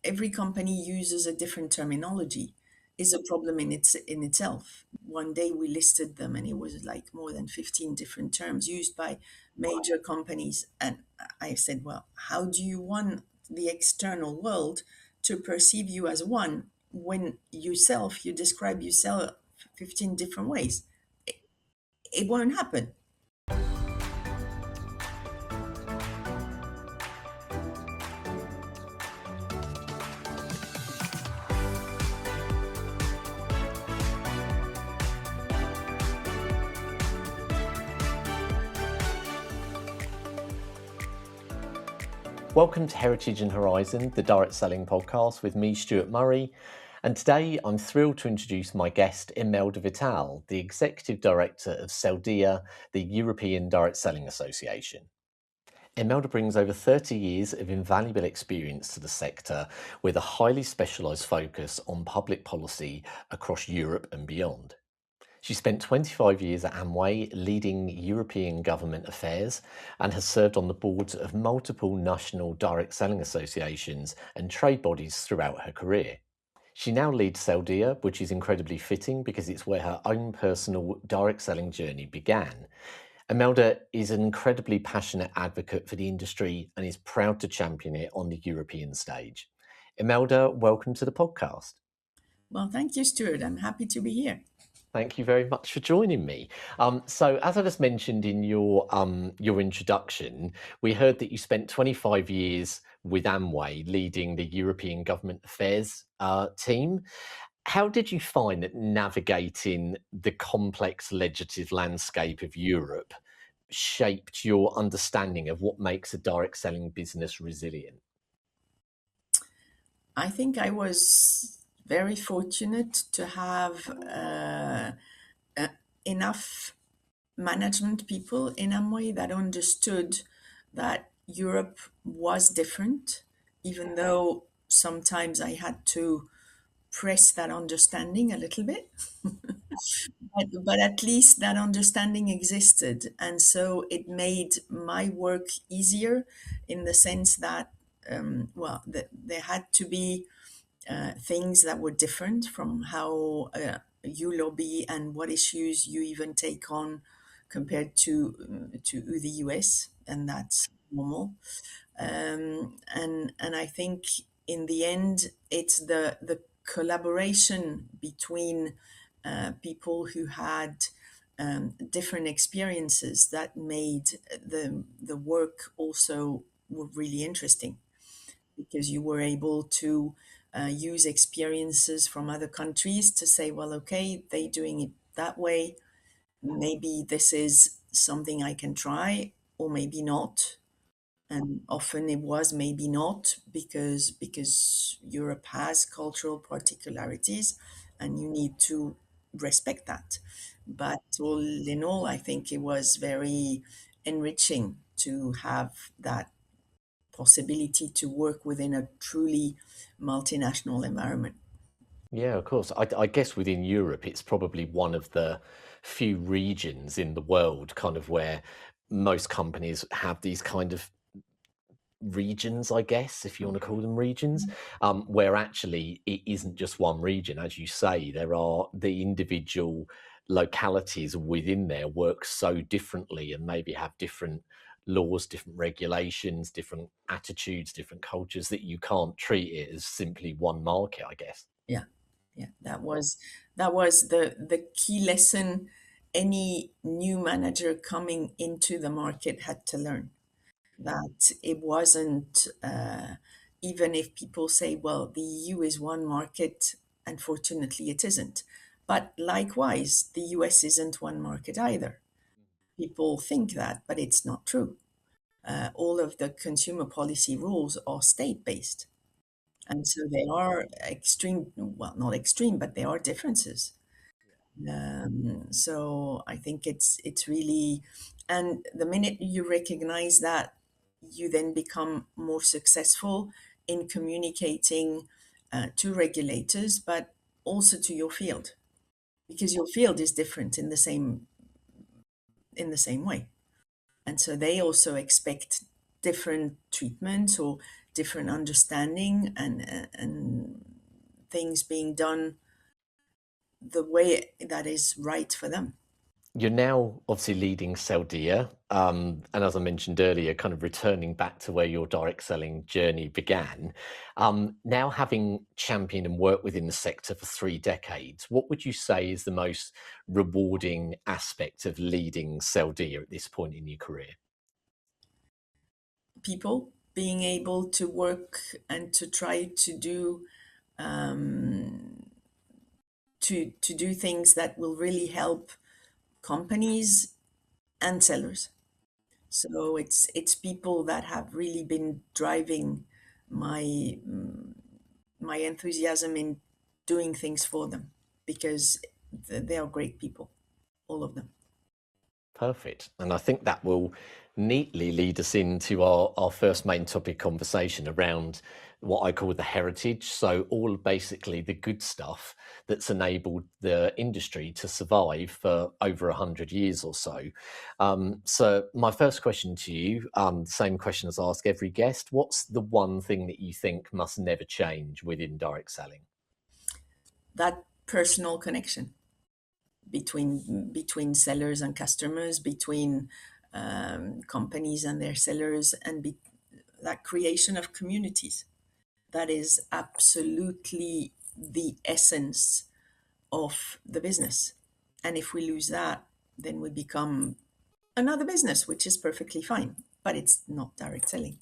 every company uses a different terminology is a problem in itself. One day we listed them and it was like more than 15 different terms used by major companies. And I said, well, how do you want the external world to perceive you as one when yourself, you describe yourself 15 different ways? It won't happen. Welcome to Heritage and Horizon, the direct selling podcast with me, Stuart Murray. And today I'm thrilled to introduce my guest, Imelda Vital, the Executive Director of Seldia, the European Direct Selling Association. Imelda brings over 30 years of invaluable experience to the sector with a highly specialised focus on public policy across Europe and beyond. She spent 25 years at Amway leading European government affairs and has served on the boards of multiple national direct selling associations and trade bodies throughout her career. She now leads Seldia, which is incredibly fitting because it's where her own personal direct selling journey began. Imelda is an incredibly passionate advocate for the industry and is proud to champion it on the European stage. Imelda, welcome to the podcast. Well, thank you, Stuart. I'm happy to be here. Thank you very much for joining me. So, as I just mentioned in your introduction, we heard that you spent 25 years with Amway leading the European Government Affairs team. How did you find that navigating the complex legislative landscape of Europe shaped your understanding of what makes a direct selling business resilient? I think I was very fortunate to have enough management people in Amway that understood that Europe was different, even though sometimes I had to press that understanding a little bit. But at least that understanding existed. And so it made my work easier in the sense that, there had to be things that were different from how you lobby and what issues you even take on compared to the US, and that's normal. And I think in the end, it's the collaboration between people who had different experiences that made the work also really interesting, because you were able to use experiences from other countries to say, well, okay, they're doing it that way. Maybe this is something I can try, or maybe not. And often it was maybe not, because Europe has cultural particularities, and you need to respect that. But all in all, I think it was very enriching to have that possibility to work within a truly multinational environment. Yeah, of course. I guess within Europe, it's probably one of the few regions in the world kind of where most companies have these kind of regions, I guess, if you want to call them regions, where actually it isn't just one region. As you say, there are the individual localities within there work so differently and maybe have different laws, different regulations, different attitudes, different cultures, that you can't treat it as simply one market, I guess. Yeah, yeah, that was the key lesson any new manager coming into the market had to learn. That it wasn't, even if people say, well, the EU is one market, unfortunately it isn't. But likewise, the US isn't one market either. People think that, but it's not true. All of the consumer policy rules are state-based. And so they are extreme, well, not extreme, but there are differences. So I think it's really, and the minute you recognize that, you then become more successful in communicating to regulators, but also to your field, because your field is different in the same way, and so they also expect different treatment or different understanding and things being done the way that is right for them. You're now obviously leading Seldia, and as I mentioned earlier, kind of returning back to where your direct selling journey began. Now having championed and worked within the sector for 3 decades, what would you say is the most rewarding aspect of leading Seldia at this point in your career? People being able to work and to try to do to do things that will really help companies and sellers. So it's people that have really been driving my my enthusiasm in doing things for them, because they are great people, all of them. Perfect. And I think that will neatly lead us into our first main topic conversation around what I call the heritage. So, all basically the good stuff that's enabled the industry to survive for over 100 years or so. So, my first question to you, same question as I ask every guest, what's the one thing that you think must never change within direct selling? That personal connection between sellers and customers, between companies and their sellers, and that creation of communities. That is absolutely the essence of the business. And if we lose that, then we become another business, which is perfectly fine, but it's not direct selling.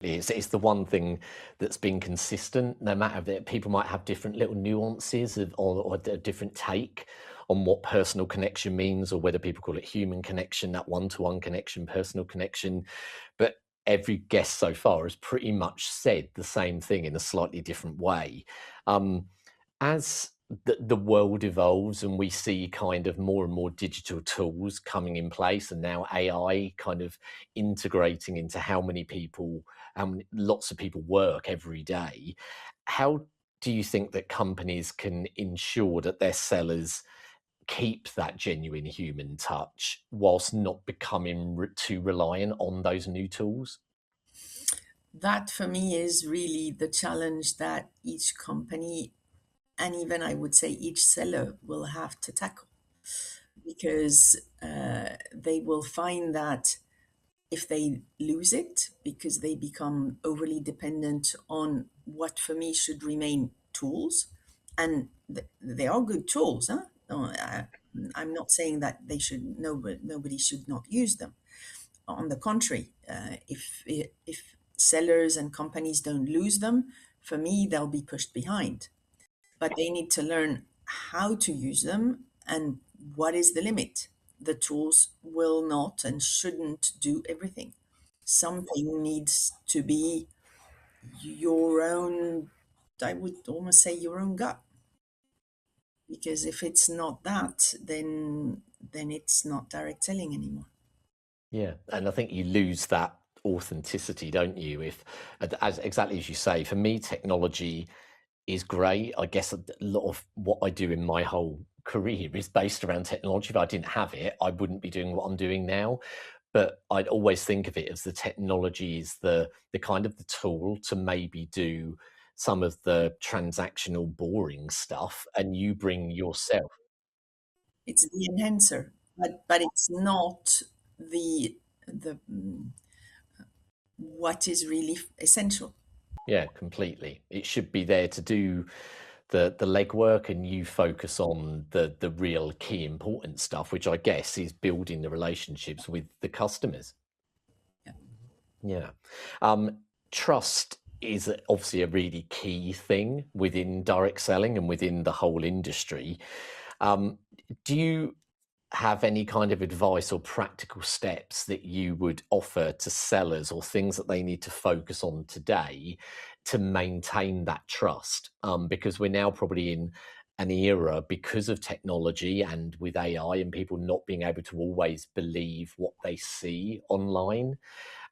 It's the one thing that's been consistent, no matter that people might have different little nuances or a different take on what personal connection means, or whether people call it human connection, that one-to-one connection, personal connection. But every guest so far has pretty much said the same thing in a slightly different way. Um, as the world evolves and we see kind of more and more digital tools coming in place, and now AI kind of integrating into how many, lots of people work every day, how do you think that companies can ensure that their sellers keep that genuine human touch whilst not becoming too reliant on those new tools? That for me is really the challenge that each company, and even I would say each seller, will have to tackle, because they will find that if they lose it because they become overly dependent on what for me should remain tools, and they are good tools, huh? No, I'm not saying that they should, nobody should not use them. On the contrary, if sellers and companies don't lose them, for me they'll be pushed behind. But they need to learn how to use them and what is the limit. The tools will not and shouldn't do everything. Something needs to be your own, I would almost say your own gut. Because if it's not that, then it's not direct selling anymore. Yeah, and I think you lose that authenticity, don't you? If, as exactly as you say, for me, technology is great. I guess a lot of what I do in my whole career is based around technology. If I didn't have it, I wouldn't be doing what I'm doing now. But I'd always think of it as the technology is the kind of the tool to maybe do some of the transactional boring stuff, and you bring yourself. It's the enhancer, but it's not the what is really essential. Yeah, completely. It should be there to do the legwork, and you focus on the real key important stuff, which I guess is building the relationships with the customers. Yeah. Yeah. Trust is obviously a really key thing within direct selling and within the whole industry. Um, do you have any kind of advice or practical steps that you would offer to sellers, or things that they need to focus on today to maintain that trust? Because we're now probably in an era, because of technology and with AI and people not being able to always believe what they see online.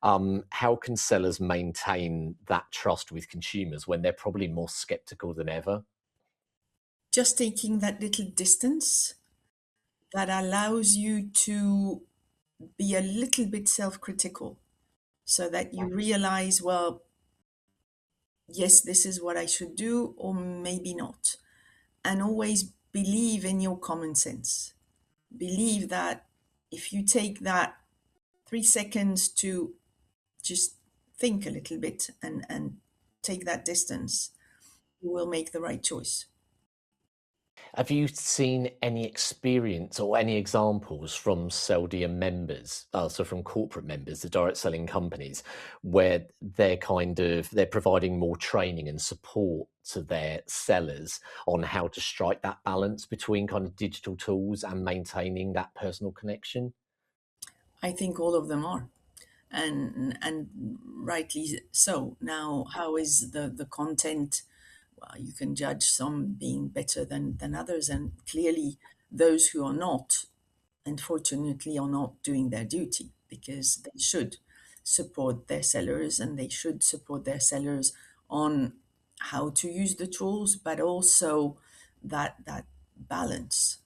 How can sellers maintain that trust with consumers when they're probably more skeptical than ever? Just taking that little distance that allows you to be a little bit self-critical, so that you realize, well, yes, this is what I should do, or maybe not. And always believe in your common sense. Believe that if you take that 3 seconds to just think a little bit and take that distance, you will make the right choice. Have you seen any experience or any examples from Seldia members, so from corporate members, the direct selling companies, where they're providing more training and support to their sellers on how to strike that balance between kind of digital tools and maintaining that personal connection? I think all of them are, and rightly so. Now, how is the content? Well, you can judge some being better than others, and clearly those who are not, unfortunately, are not doing their duty, because they should support their sellers, and they should support their sellers on how to use the tools, but also that balance,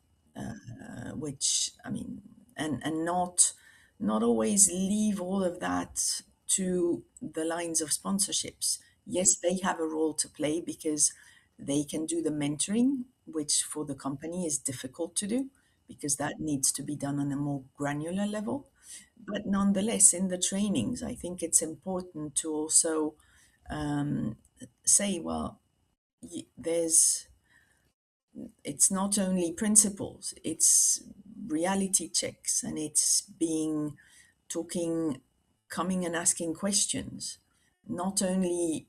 which I mean, and not always leave all of that to the lines of sponsorships. Yes, they have a role to play because they can do the mentoring, which for the company is difficult to do because that needs to be done on a more granular level. But nonetheless, in the trainings, I think it's important to also um, say, well, there's it's not only principles, it's reality checks, and it's being talking, coming and asking questions, not only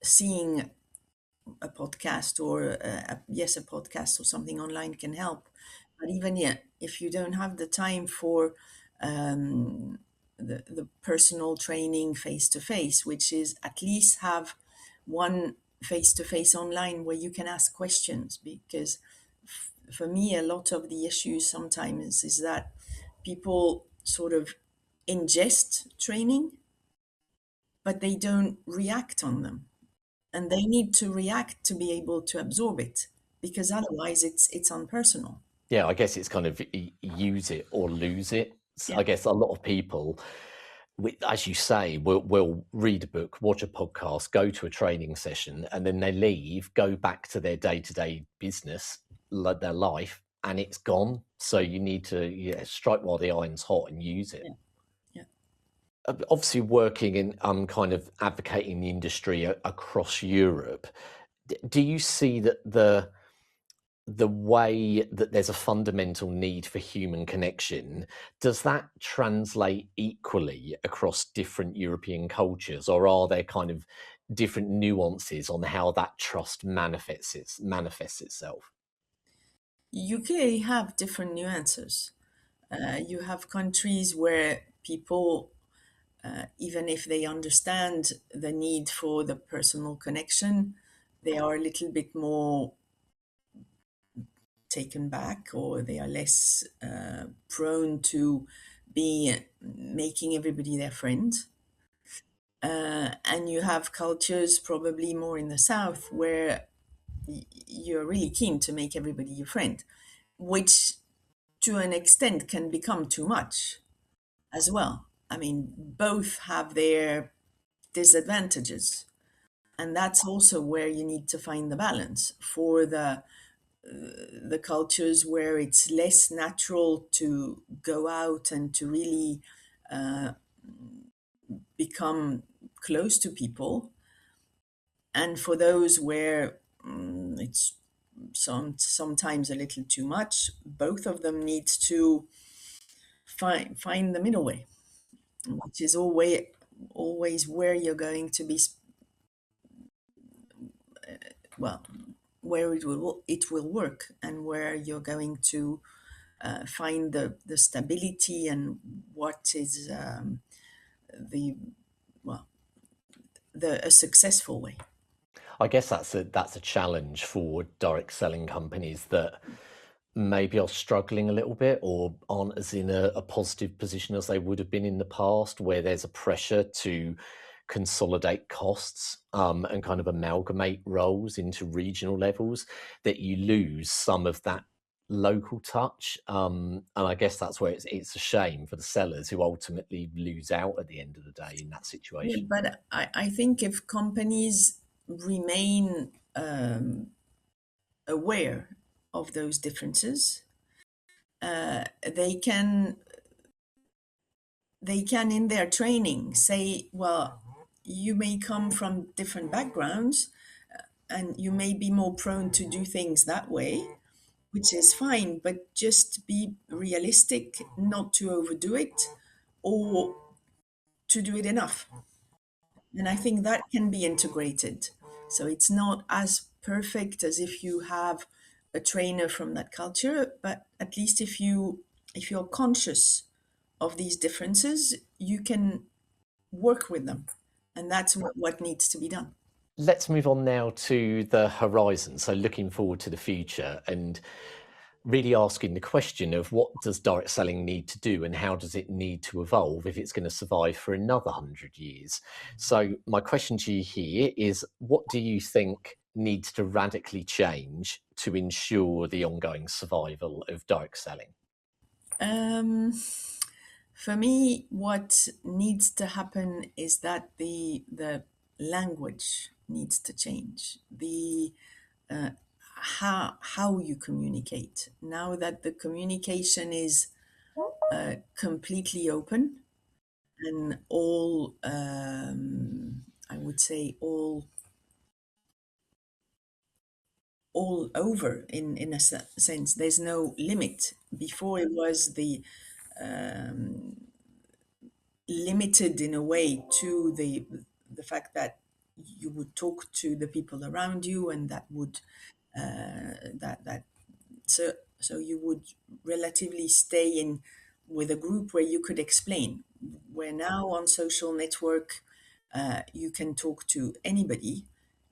seeing a podcast or yes, a podcast or something online can help, but even yet, if you don't have the time for um, the personal training face to face, which is at least have one face to face online where you can ask questions, because for me, a lot of the issues sometimes is that people sort of ingest training, but they don't react on them, and they need to react to be able to absorb it, because otherwise it's unpersonal. Yeah, I guess it's kind of use it or lose it. Yeah, I guess a lot of people, as you say, will read a book, watch a podcast, go to a training session, and then they leave, go back to their day-to-day business, their life, and it's gone. So you need to, yeah, strike while the iron's hot and use it. yeah, yeah. Obviously, working in kind of advocating the industry across Europe, do you see that the way that there's a fundamental need for human connection, does that translate equally across different European cultures, or are there kind of different nuances on how that trust manifests itself? You clearly have different nuances. You have countries where people, even if they understand the need for the personal connection, they are a little bit more taken back, or they are less prone to be making everybody their friend. And you have cultures probably more in the south where you're really keen to make everybody your friend, which to an extent can become too much as well. I mean, both have their disadvantages. And that's also where you need to find the balance for the cultures where it's less natural to go out and to really uh, become close to people, and for those where it's sometimes a little too much. Both of them need to find the middle way, which is always where you're going to be, well, where it will work, and where you're going to find the stability, and what is the well the a successful way. I guess that's a challenge for direct selling companies that maybe are struggling a little bit or aren't as in a positive position as they would have been in the past, where there's a pressure to consolidate costs and kind of amalgamate roles into regional levels, that you lose some of that local touch, and I guess that's where it's a shame for the sellers who ultimately lose out at the end of the day in that Yeah, situation. but I think if companies remain aware of those differences, they can in their training say, well, you may come from different backgrounds and you may be more prone to do things that way, which is fine, but just be realistic, not to overdo it or to do it enough. And I think that can be integrated. So it's not as perfect as if you have a trainer from that culture, but at least if you're conscious of these differences, you can work with them. And that's what needs to be done. Let's move on now to the horizon. So looking forward to the future and really asking the question of what does direct selling need to do and how does it need to evolve if it's going to survive for another 100 years? So my question to you here is, what do you think needs to radically change to ensure the ongoing survival of direct selling? Um, for me, what needs to happen is that the language needs to change. The how you communicate. Now that the communication is completely open and all, I would say all over in a sense. There's no limit. Before it was the limited in a way to the fact that you would talk to the people around you and that would that so so you would relatively stay in with a group where you could explain. Where now on social network, you can talk to anybody,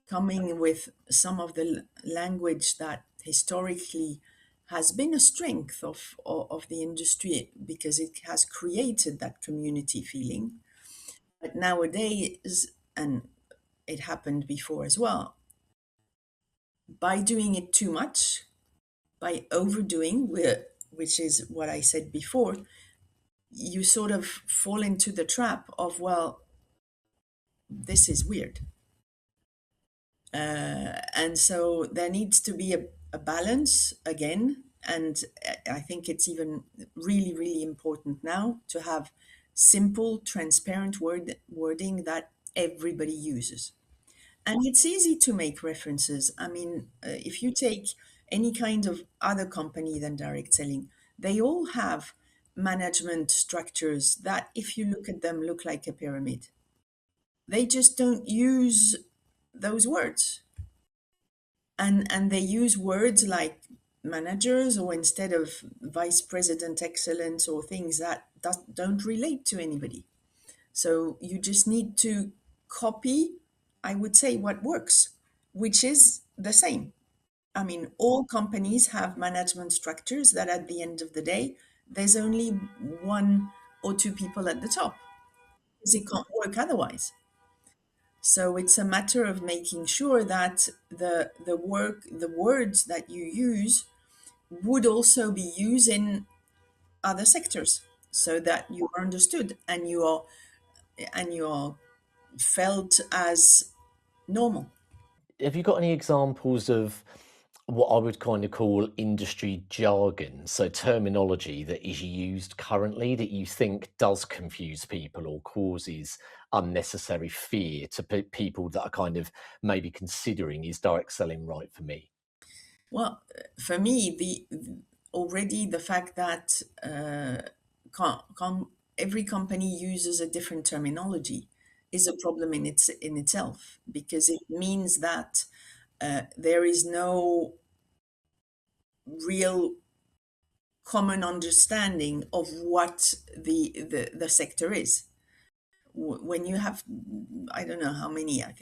coming with some of the language that historically has been a strength of the industry because it has created that community feeling. But nowadays, and it happened before as well, by doing it too much, by overdoing, which is what I said before, you sort of fall into the trap of, well, this is weird. And so there needs to be a balance again. And I think it's even really, really important now to have simple, transparent wording that everybody uses. And it's easy to make references. I mean, if you take any kind of other company than direct selling, they all have management structures that, if you look at them, look like a pyramid. They just don't use those words. And they use words like managers, or instead of vice president excellence, or things that don't relate to anybody. So you just need to copy, I would say, what works, which is the same. I mean, all companies have management structures that at the end of the day, there's only one or two people at the top because it can't work otherwise. So it's a matter of making sure that the words that you use would also be used in other sectors so that you are understood and you are felt as normal. Have you got any examples of what I would kind of call industry jargon, so terminology that is used currently that you think does confuse people or causes unnecessary fear to people that are kind of maybe considering, is direct selling right for me? Well, for me, the already the fact that every company uses a different terminology is a problem in itself, because it means that there is no real common understanding of what the sector is. When you have, I don't know how many, I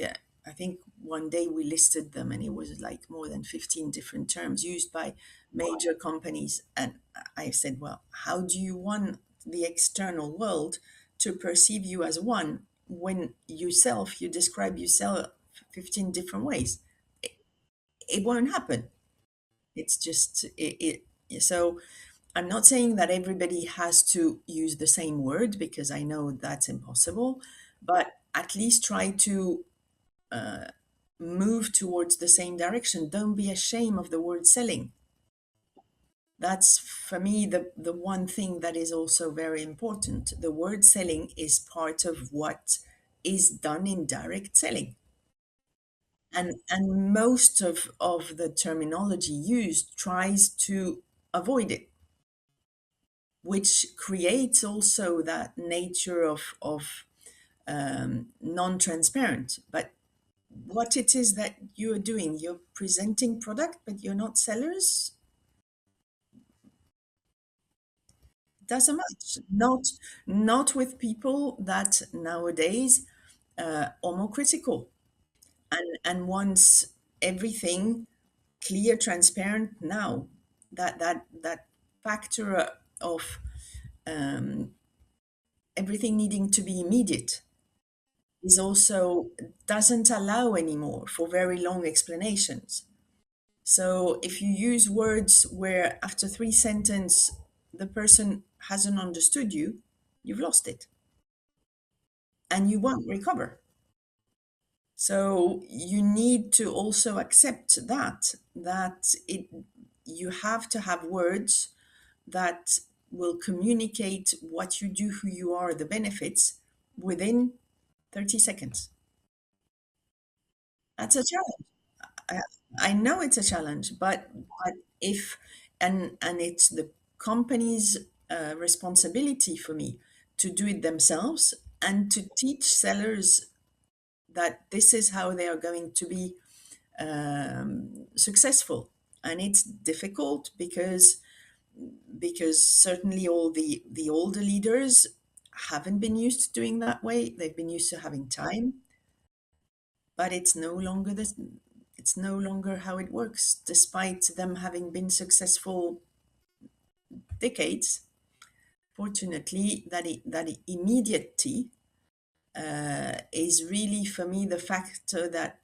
think one day we listed them and it was like more than 15 different terms used by major companies. And I said, well, how do you want the external world to perceive you as one when you describe yourself 15 different ways? It won't happen. It's just, So I'm not saying that everybody has to use the same word, because I know that's impossible, but at least try to move towards the same direction. Don't be ashamed of the word selling. That's for me the one thing that is also very important. The word selling is part of what is done in direct selling. And most of the terminology used tries to avoid it, which creates also that nature of non-transparent. But what it is that you're doing, you're presenting product, but you're not sellers, doesn't much. Not with people that nowadays are more critical and wants everything clear, transparent now. That factor of everything needing to be immediate is also doesn't allow anymore for very long explanations. So if you use words where after three sentences the person hasn't understood you, you've lost it and you won't recover. So you need to also accept that it you have to have words that will communicate what you do, who you are, the benefits within 30 seconds. That's a challenge. I, I know it's a challenge, but if and it's the company's responsibility for me to do it themselves and to teach sellers that this is how they are going to be successful. And it's difficult because certainly all the older leaders haven't been used to doing that way. They've been used to having time, but it's no longer how it works, despite them having been successful decades. Fortunately, that immediacy is really for me the factor that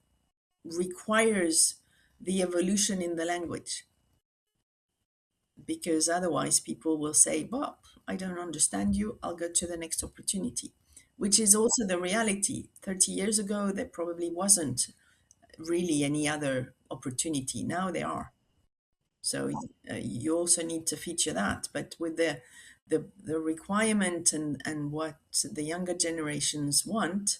requires the evolution in the language, because otherwise people will say, well, I don't understand you, I'll go to the next opportunity, which is also the reality. 30 years ago there probably wasn't really any other opportunity. Now there are. So you also need to feature that. But with the requirement and what the younger generations want,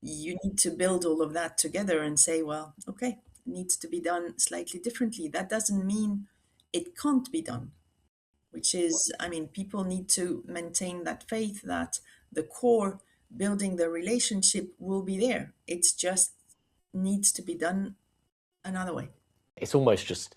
you need to build all of that together and say, well, okay, it needs to be done slightly differently. That doesn't mean it can't be done, which is, I mean, people need to maintain that faith that the core, building the relationship, will be there. It's just needs to be done another way. It's almost just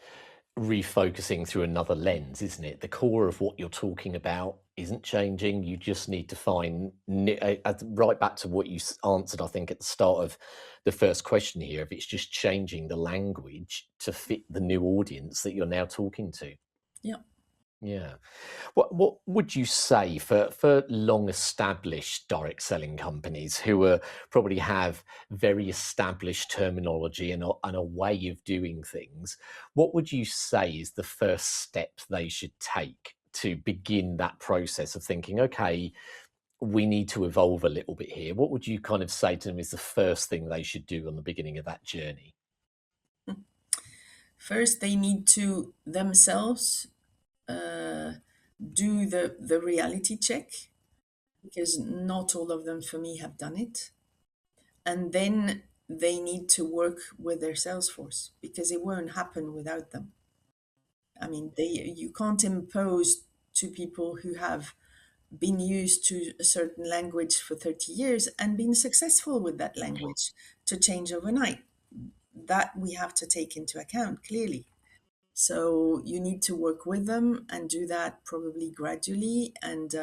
refocusing through another lens, isn't it? The core of what you're talking about isn't changing. You just need to find right back to what you answered, I think, at the start of the first question here. If it's just changing the language to fit the new audience that you're now talking to. Yeah. Yeah. What would you say for long established direct selling companies who are probably have very established terminology and a way of doing things? What would you say is the first step they should take to begin that process of thinking, okay, we need to evolve a little bit here? What would you kind of say to them is the first thing they should do on the beginning of that journey? First, they need to themselves do the reality check, because not all of them for me have done it. And then they need to work with their sales force, because it won't happen without them. I mean, you can't impose to people who have been used to a certain language for 30 years and been successful with that language to change overnight. That we have to take into account clearly. So you need to work with them and do that probably gradually, and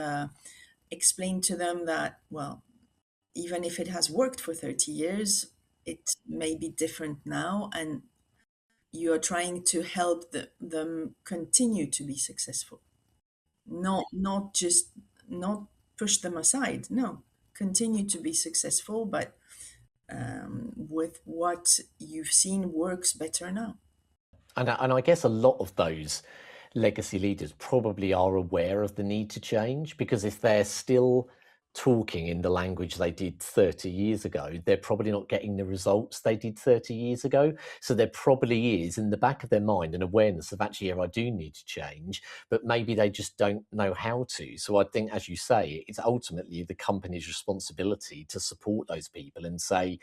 explain to them that, well, even if it has worked for 30 years, it may be different now, and you're trying to help them continue to be successful. Not just not push them aside. No, continue to be successful, but with what you've seen works better now. And I guess a lot of those legacy leaders probably are aware of the need to change, because if they're still talking in the language they did 30 years ago, they're probably not getting the results they did 30 years ago. So there probably is in the back of their mind an awareness of, actually, yeah, I do need to change, but maybe they just don't know how to. So I think, as you say, it's ultimately the company's responsibility to support those people and say,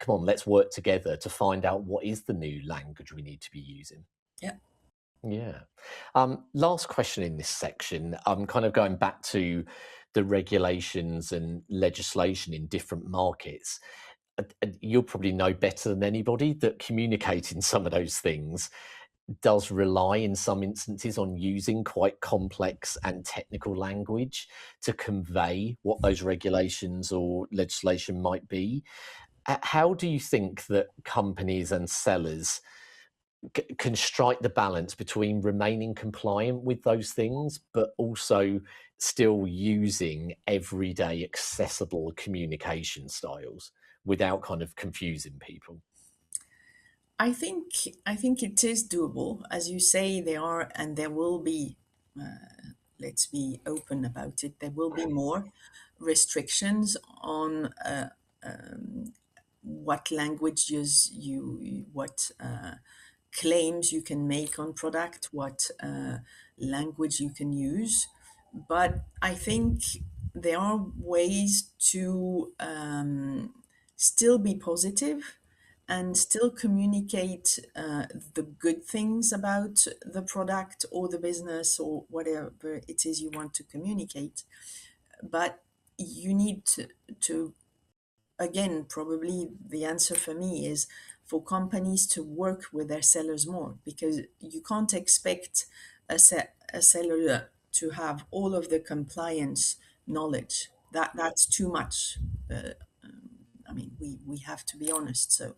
come on, let's work together to find out what is the new language we need to be using. Yeah. Yeah. Last question in this section. I'm kind of going back to the regulations and legislation in different markets. You'll probably know better than anybody that communicating some of those things does rely in some instances on using quite complex and technical language to convey what those regulations or legislation might be. How do you think that companies and sellers can strike the balance between remaining compliant with those things, but also still using everyday accessible communication styles without kind of confusing people? I think it is doable, as you say. There are, and there will be. Let's be open about it. There will be more restrictions on what languages what claims you can make on product, what language you can use. But I think there are ways to still be positive and still communicate the good things about the product or the business or whatever it is you want to communicate. But you need to again, probably the answer for me is for companies to work with their sellers more, because you can't expect a seller to have all of the compliance knowledge. That's too much. I mean, we have to be honest. So,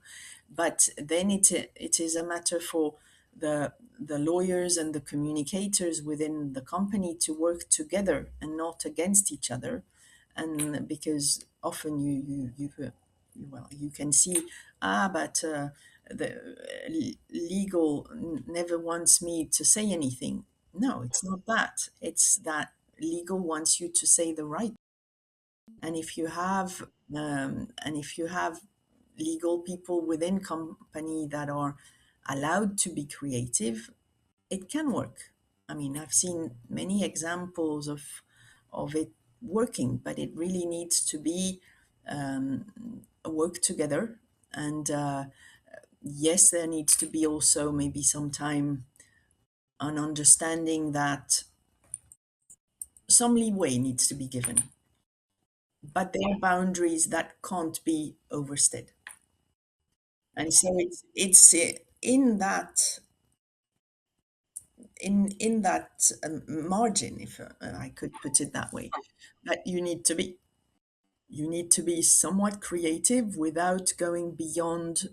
but then it is a matter for the lawyers and the communicators within the company to work together and not against each other. And because often well, you can see, but the legal never wants me to say anything. No, it's not that. It's that legal wants you to say the right. And if you have legal people within company that are allowed to be creative, it can work. I mean, I've seen many examples of it working, but it really needs to be a work together. And yes, there needs to be also maybe some time an understanding that some leeway needs to be given, but there are boundaries that can't be overstepped. And so it's in that margin, if I could put it that way, that you need to be somewhat creative without going beyond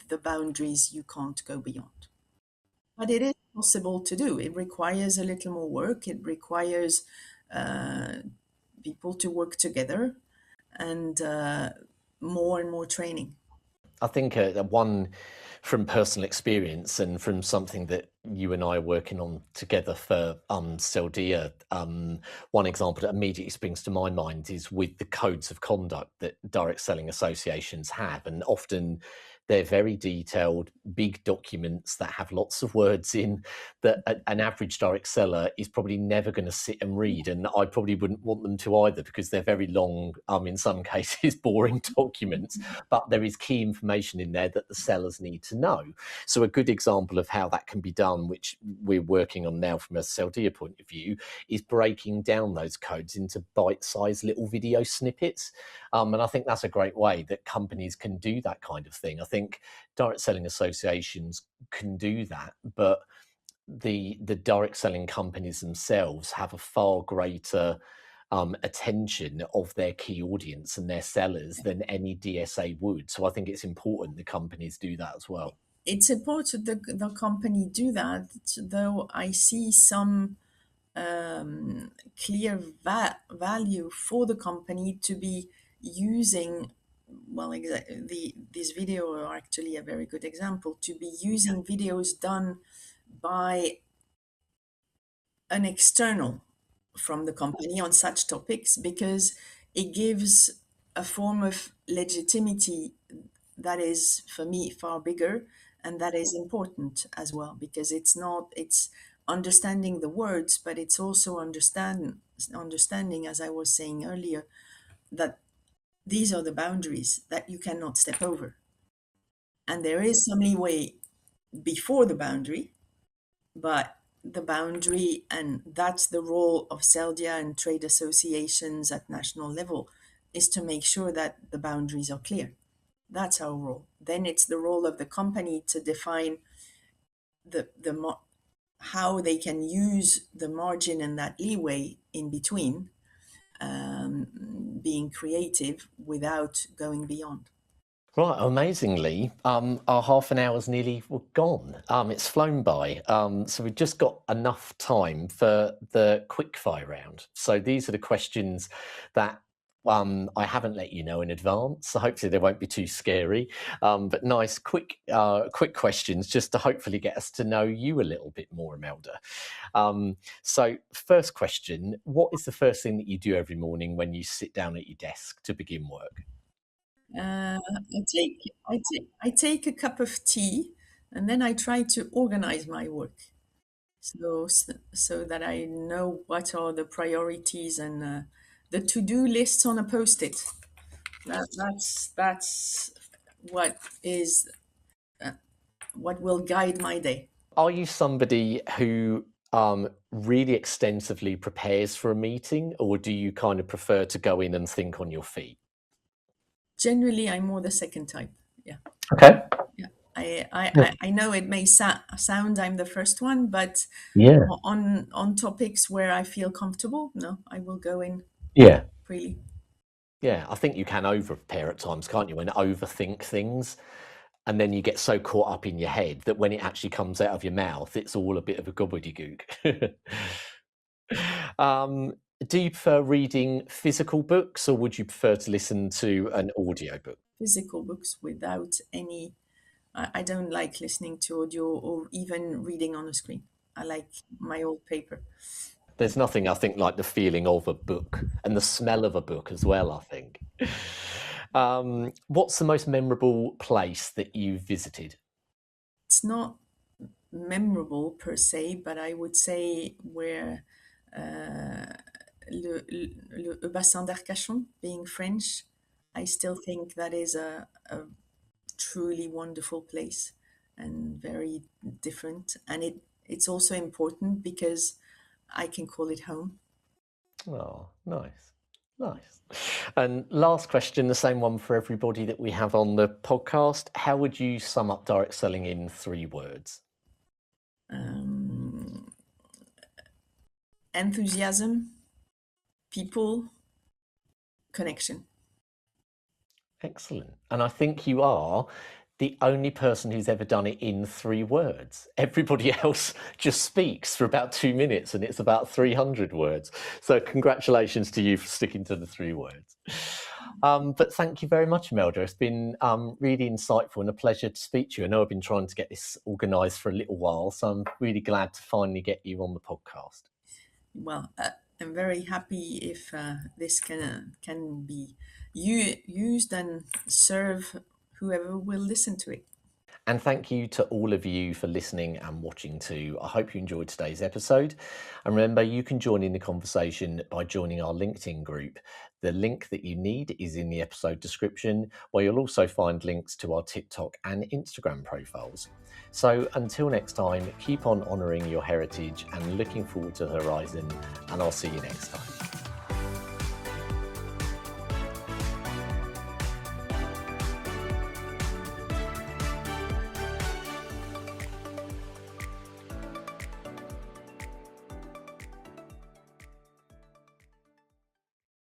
the boundaries you can't go beyond. But it is possible to do. It requires a little more work. It requires uh, people to work together and more and more training. I think one from personal experience and from something that you and I are working on together for Seldia, one example that immediately springs to my mind is with the codes of conduct that direct selling associations have. And often they're very detailed, big documents that have lots of words in that an average direct seller is probably never going to sit and read. And I probably wouldn't want them to either, because they're very long, in some cases, boring documents. But there is key information in there that the sellers need to know. So a good example of how that can be done, which we're working on now from a Seldia point of view, is breaking down those codes into bite-sized little video snippets. And I think that's a great way that companies can do that kind of thing. I think direct selling associations can do that, but the direct selling companies themselves have a far greater attention of their key audience and their sellers than any DSA would. So I think it's important the companies do that as well. It's important the company do that, though I see some clear value for the company to be using, well, these video are actually a very good example, to be using videos done by an external from the company on such topics, because it gives a form of legitimacy that is, for me, far bigger, and that is important as well, because it's understanding the words, but it's also understanding, as I was saying earlier, that these are the boundaries that you cannot step over, and there is some leeway before the boundary, but the boundary, and that's the role of Seldia and trade associations at national level, is to make sure that the boundaries are clear. That's our role. Then it's the role of the company to define how they can use the margin and that leeway in between, being creative without going beyond. Right, amazingly, our half an hour's nearly gone. It's flown by. So we've just got enough time for the quickfire round. So these are the questions that I haven't let you know in advance, so hopefully they won't be too scary. But nice, quick questions just to hopefully get us to know you a little bit more, Imelda. So first question, what is the first thing that you do every morning when you sit down at your desk to begin work? I take a cup of tea, and then I try to organize my work, so that I know what are the priorities, and the to-do lists on a post-it. That's what is what will guide my day. Are you somebody who really extensively prepares for a meeting, or do you kind of prefer to go in and think on your feet? Generally, I'm more the second type. Yeah. Okay. Yeah. I know it may sound I'm the first one, but Yeah. on topics where I feel comfortable, no, I will go in Yeah. freely. Yeah. I think you can over prepare at times, can't you? And overthink things. And then you get so caught up in your head that when it actually comes out of your mouth, it's all a bit of a gobbledygook. Do you prefer reading physical books, or would you prefer to listen to an audio book? Physical books without any. I don't like listening to audio or even reading on a screen. I like my old paper. There's nothing, I think, like the feeling of a book and the smell of a book as well, I think. What's the most memorable place that you've visited? It's not memorable per se, but I would say where le bassin d'Arcachon, being French, I still think that is a truly wonderful place and very different. And it's also important because I can call it home. Oh, nice. Nice. And last question, the same one for everybody that we have on the podcast. How would you sum up direct selling in 3 words? Enthusiasm, people, connection. Excellent. And I think you are the only person who's ever done it in 3 words. Everybody else just speaks for about 2 minutes and it's about 300 words. So congratulations to you for sticking to the 3 words. But thank you very much, Imelda. It's been really insightful and a pleasure to speak to you. I know I've been trying to get this organised for a little while, so I'm really glad to finally get you on the podcast. Well, I'm very happy if this can be used and serve whoever will listen to it. And thank you to all of you for listening and watching too. I hope you enjoyed today's episode. And remember, you can join in the conversation by joining our LinkedIn group. The link that you need is in the episode description, where you'll also find links to our TikTok and Instagram profiles. So until next time, keep on honouring your heritage and looking forward to the horizon, and I'll see you next time.